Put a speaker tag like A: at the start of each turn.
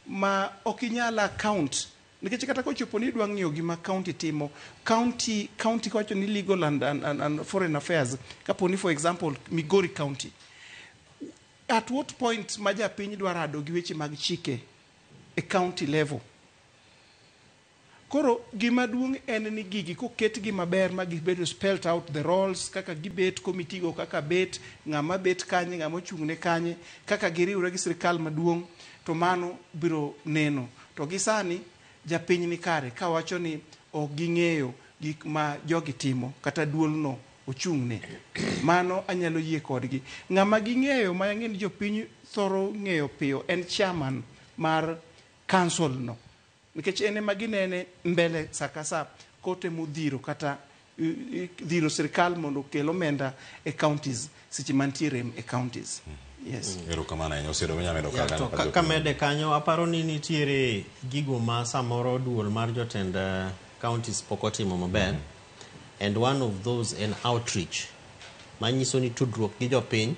A: ma okinyala account nikech kata kochopo ni dwa ng'iyo gima county timo, county kwacho ni legal and foreign affairs, kapo ni for example Migori county, at what point ma japiny dwa rado gi weche mag chike e county level. Koro gima duong' en ni gigi koket gi maber ma gibedo spelled out the roles, kaka gibet komiti go, kaka bet ng'ama bet kanye, ng'ama ochung'ne kanye, kaka giriwre gi sirkal maduong', to mano biro neno. To gi sani japiny ni kare kawacho ni ok ging'eyo gik ma jogi timo kata duolno ochung'ne, mano anyalo yie kodgi. Ng'ama ging'eyo ma ng'eni jopiny thoro ng'eyo piyo en chairman mar council no, nikech ene ma ginene mbele sakasa kote mudhiro kata dhiro sirkal mondo kel omenda e counties seche mantiere e counties. Yes.
B: Kamede kanyo aparo ni nitiere gigo ma samoro duol mar jotend counties pokotimo maber, and one of those en outreach manyiso ni tudruok gi jopiny